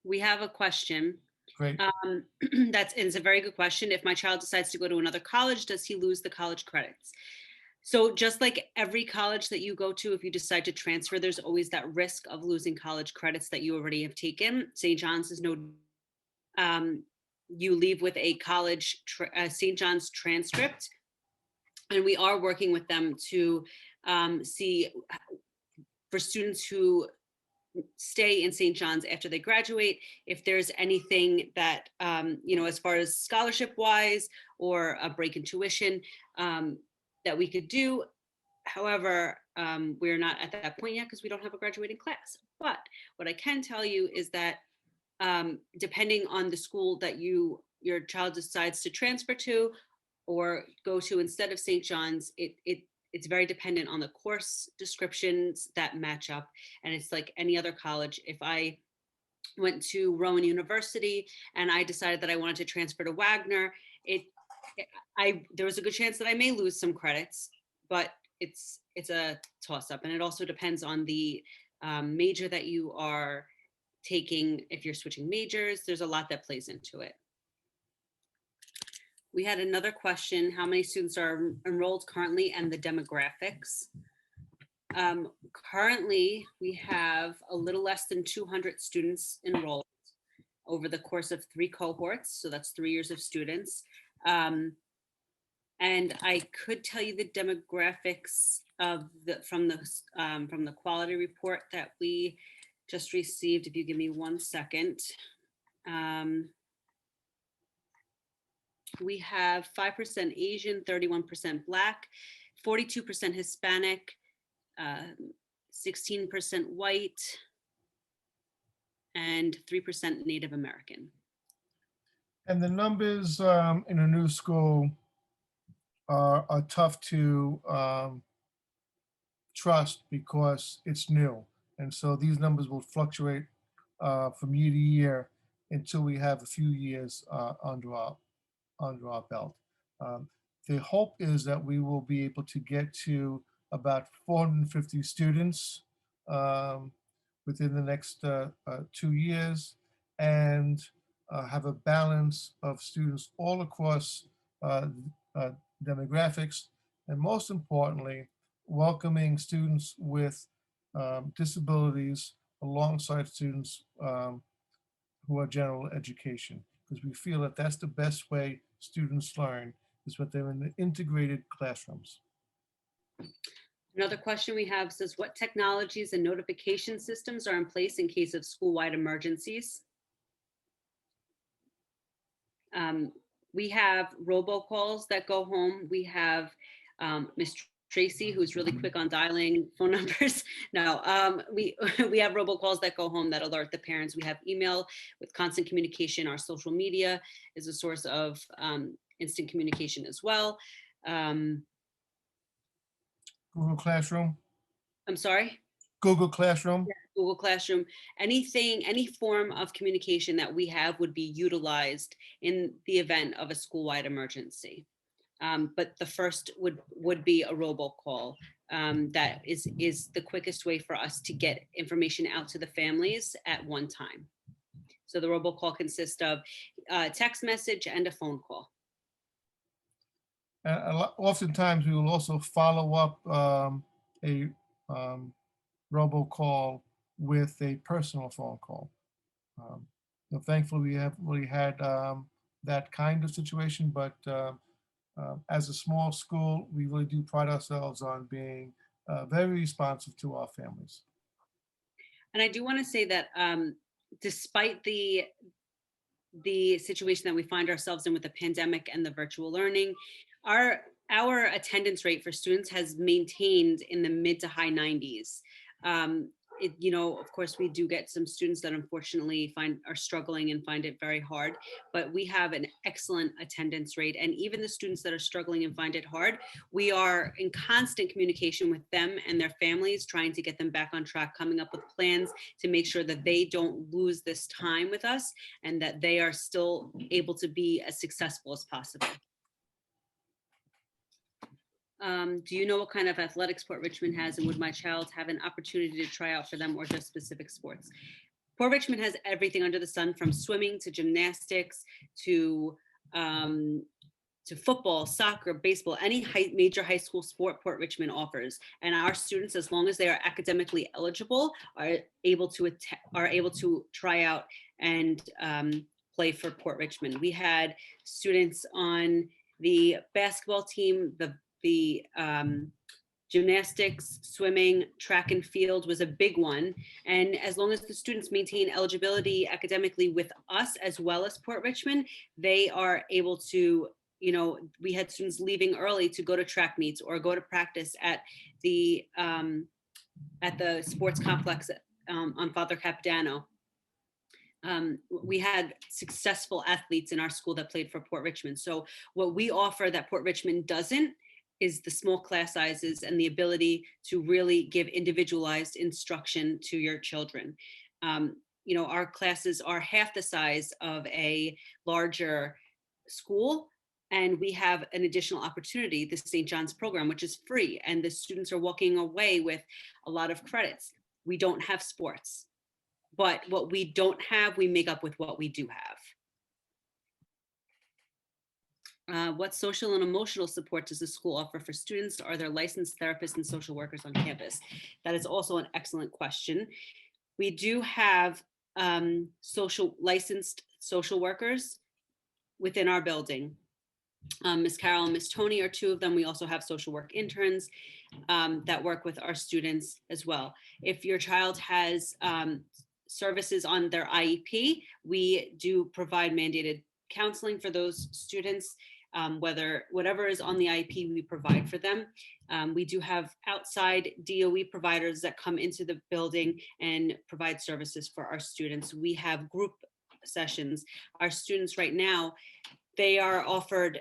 We have a question. Great. It's a very good question. If my child decides to go to another college, does he lose the college credits? So just like every college that you go to, if you decide to transfer, there's always that risk of losing college credits that you already have taken. St. John's is no, um, you leave with a St. John's transcript, and we are working with them to see for students who stay in St. John's after they graduate, if there's anything that, as far as scholarship wise or a break in tuition that we could do. However, we're not at that point yet because we don't have a graduating class. But what I can tell you is that depending on the school that your child decides to transfer to or go to instead of St. John's, it's very dependent on the course descriptions that match up. And it's like any other college. If I went to Rowan University and I decided that I wanted to transfer to Wagner, there was a good chance that I may lose some credits, but it's a toss up. And it also depends on the major that you are taking. If you're switching majors, there's a lot that plays into it. We had another question: how many students are enrolled currently and the demographics? Currently, we have a little less than 200 students enrolled over the course of 3 cohorts. So that's 3 years of students. And I could tell you the demographics from the quality report that we just received. If you give me 1 second. We have 5% Asian, 31% Black, 42% Hispanic, 16% white, and 3% Native American. And the numbers in a new school are tough to trust because it's new. And so these numbers will fluctuate from year to year until we have a few years under our belt. The hope is that we will be able to get to about 450 students within the next 2 years, and have a balance of students all across demographics, and most importantly, welcoming students with disabilities alongside students who are general education, because we feel that that's the best way students learn, is when they're in the integrated classrooms. Another question we have says, what technologies and notification systems are in place in case of school-wide emergencies? We have robocalls that go home. We have Miss Tracy, who's really quick on dialing phone numbers. No, we have robocalls that go home that alert the parents. We have email with constant communication. Our social media is a source of instant communication as well. Google Classroom. I'm sorry? Google Classroom. Yeah, Google Classroom. Any form of communication that we have would be utilized in the event of a school-wide emergency. But the first would be a robocall. That is the quickest way for us to get information out to the families at one time. So the robocall consists of a text message and a phone call. Oftentimes, we will also follow up a robocall with a personal phone call. Thankfully, we have really had that kind of situation, but as a small school, we really do pride ourselves on being very responsive to our families. And I do want to say that despite the situation that we find ourselves in with the pandemic and the virtual learning, our attendance rate for students has maintained in the mid to high 90s. Of course, we do get some students that unfortunately are struggling and find it very hard, but we have an excellent attendance rate. And even the students that are struggling and find it hard, we are in constant communication with them and their families, trying to get them back on track, coming up with plans to make sure that they don't lose this time with us and that they are still able to be as successful as possible. Do you know what kind of athletic sport Richmond has, and would my child have an opportunity to try out for them or just specific sports? Port Richmond has everything under the sun, from swimming to gymnastics um, to football, soccer, baseball, any major high school sport Port Richmond offers. And our students, as long as they are academically eligible, are able to try out and play for Port Richmond. We had students on the basketball team, the gymnastics, swimming, track and field was a big one. And as long as the students maintain eligibility academically with us as well as Port Richmond, they are able to, we had students leaving early to go to track meets or go to practice at the sports complex on Father Capodanno. We had successful athletes in our school that played for Port Richmond. So what we offer that Port Richmond doesn't is the small class sizes and the ability to really give individualized instruction to your children. Our classes are half the size of a larger school, and we have an additional opportunity, the St. John's program, which is free, and the students are walking away with a lot of credits. We don't have sports, but what we don't have, we make up with what we do have. What social and emotional support does the school offer for students? Are there licensed therapists and social workers on campus? That is also an excellent question. We do have licensed social workers within our building. Ms. Carol and Ms. Tony are two of them. We also have social work interns that work with our students as well. If your child has services on their IEP, we do provide mandated counseling for those students. Whatever is on the IEP, we provide for them. We do have outside DOE providers that come into the building and provide services for our students. We have group sessions. Our students right now, they are offered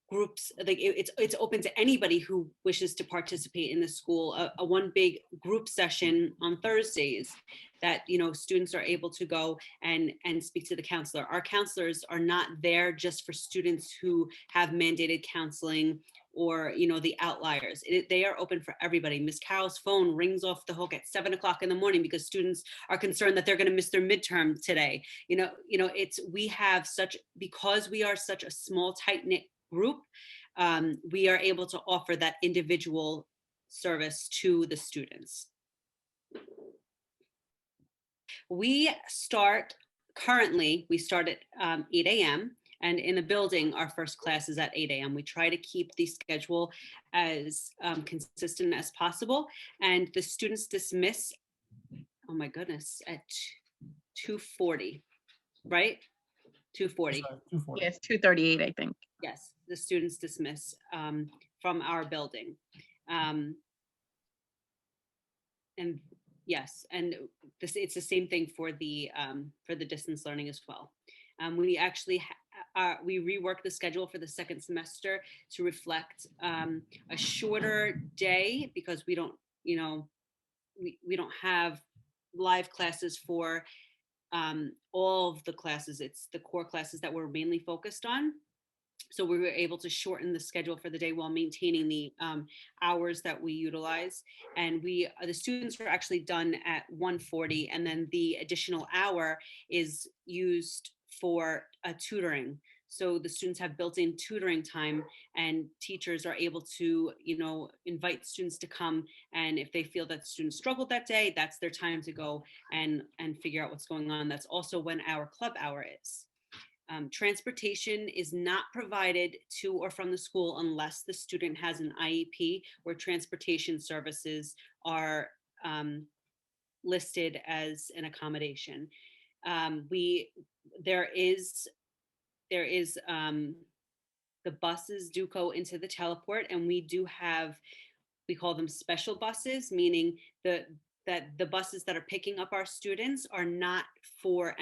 groups, like it's open to anybody who wishes to participate in the school. A one big group session on Thursdays that students are able to go and speak to the counselor. Our counselors are not there just for students who have mandated counseling or the outliers. They are open for everybody. Miss Carol's phone rings off the hook at 7 o'clock in the morning because students are concerned that they're going to miss their midterm today. Because we are such a small, tight-knit group, we are able to offer that individual service to the students. We start at 8 a.m. and in the building, our first class is at 8 a.m. We try to keep the schedule as consistent as possible, and the students dismiss, oh my goodness, at 2:40, right? 2:40. 240. Yes, 2:38, I think. Yes, the students dismiss from our building. And yes, and it's the same thing for the distance learning as well. We actually we rework the schedule for the second semester to reflect a shorter day because we don't have live classes for all of the classes. It's the core classes that we're mainly focused on. So we were able to shorten the schedule for the day while maintaining the hours that we utilize. And the students were actually done at 1:40, and then the additional hour is used for tutoring. So the students have built-in tutoring time, and teachers are able to, invite students to come. And if they feel that students struggled that day, that's their time to go and figure out what's going on. That's also when our club hour is. Transportation is not provided to or from the school unless the student has an IEP where transportation services are listed as an accommodation. There is the buses do go into the teleport, and we call them special buses, meaning that the buses that are picking up our students are not for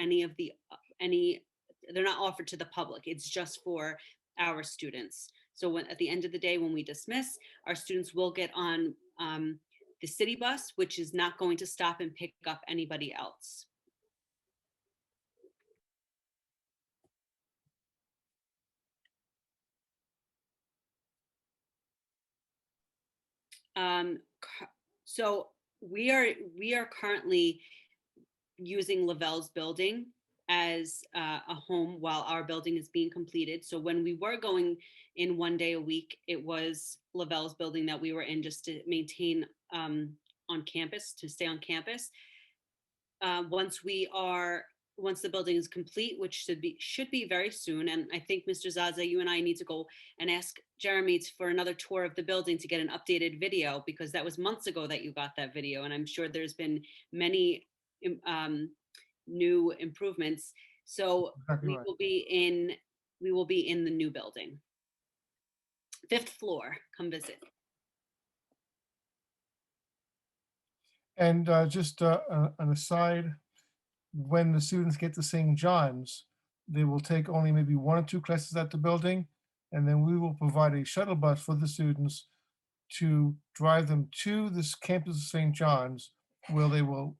they're not offered to the public. It's just for our students. So at the end of the day, when we dismiss, our students will get on the city bus, which is not going to stop and pick up anybody else. So we are currently using Lavelle's building as a home while our building is being completed. So when we were going in 1 day a week, it was Lavelle's building that we were in just to maintain on campus, to stay on campus. Once we are once the building is complete, which should be very soon, and I think Mr. Zaza, you and I need to go and ask Jeremy for another tour of the building to get an updated video, because that was months ago that you got that video, and I'm sure there's been many um, new improvements. So Exactly right. we will be in the new building, 5th floor. Come visit. And just an aside, when the students get to St. John's, they will take only maybe 1 or 2 classes at the building, and then we will provide a shuttle bus for the students to drive them to this campus of St. John's, where they will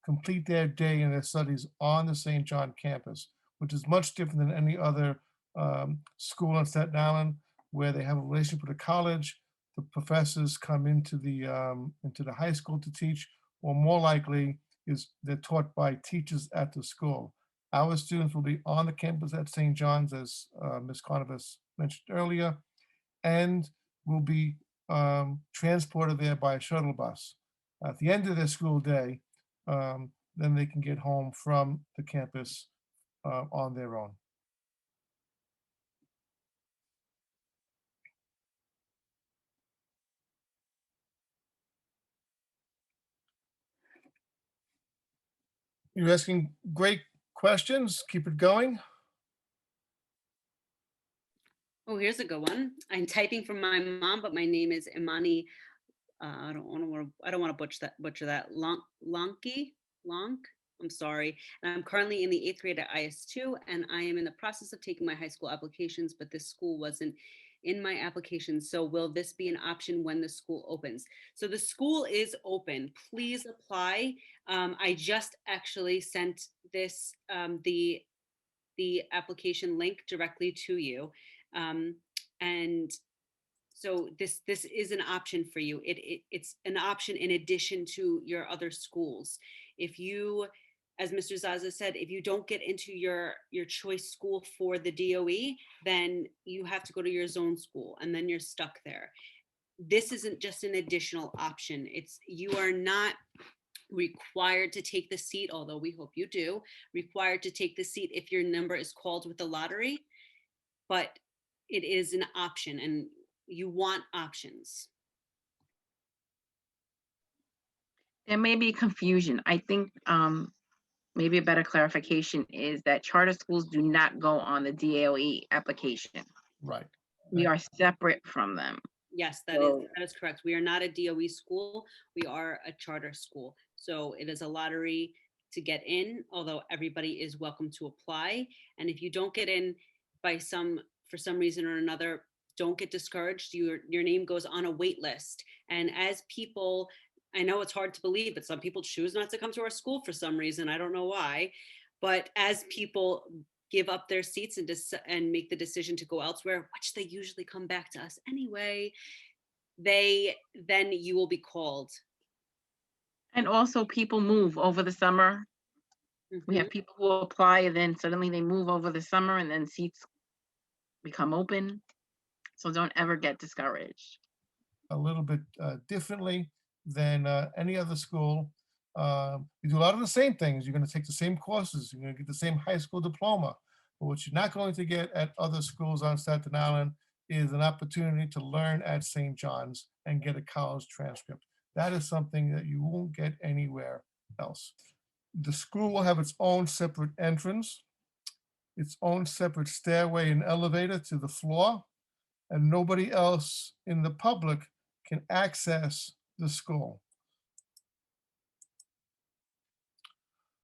complete their day and their studies on the St. John campus, which is much different than any other school in Staten Island, where they have a relationship with a college. The professors come into the high school to teach, or more likely is they're taught by teachers at the school. Our students will be on the campus at St. John's, as Ms. Conover mentioned earlier, and will be transported there by a shuttle bus. At the end of their school day, then they can get home from the campus on their own. You're asking great questions. Keep it going. Oh, here's a good one. I'm typing from my mom, but my name is Imani. I don't want to butcher that. Lonk. I'm sorry. And I'm currently in the 8th grade at IS2, and I am in the process of taking my high school applications, but this school wasn't in my application. So will this be an option when the school opens? So the school is open. Please apply. I just actually sent the application link directly to you. And so this is an option for you. It's an option in addition to your other schools. If you, as Mr. Zaza said, if you don't get into your choice school for the DOE, then you have to go to your zone school, and then you're stuck there. This isn't just an additional option. You are not required to take the seat, although we hope you do, required to take the seat if your number is called with the lottery, but it is an option, and you want options. There may be confusion. I think maybe a better clarification is that charter schools do not go on the DOE application. Right. We are separate from them. Yes, that is correct. We are not a DOE school. We are a charter school. So it is a lottery to get in, although everybody is welcome to apply. And if you don't get in for some reason or another, don't get discouraged. Your name goes on a wait list. And as people, I know it's hard to believe, but some people choose not to come to our school for some reason. I don't know why. But as people give up their seats and make the decision to go elsewhere, which they usually come back to us anyway, then you will be called. And also people move over the summer. We have people who apply and then suddenly they move over the summer and then seats become open. So don't ever get discouraged. A little bit differently than any other school. You do a lot of the same things. You're going to take the same courses. You're going to get the same high school diploma. But what you're not going to get at other schools on Staten Island is an opportunity to learn at St. John's and get a college transcript. That is something that you won't get anywhere else. The school will have its own separate entrance, its own separate stairway and elevator to the floor, and nobody else in the public can access the school.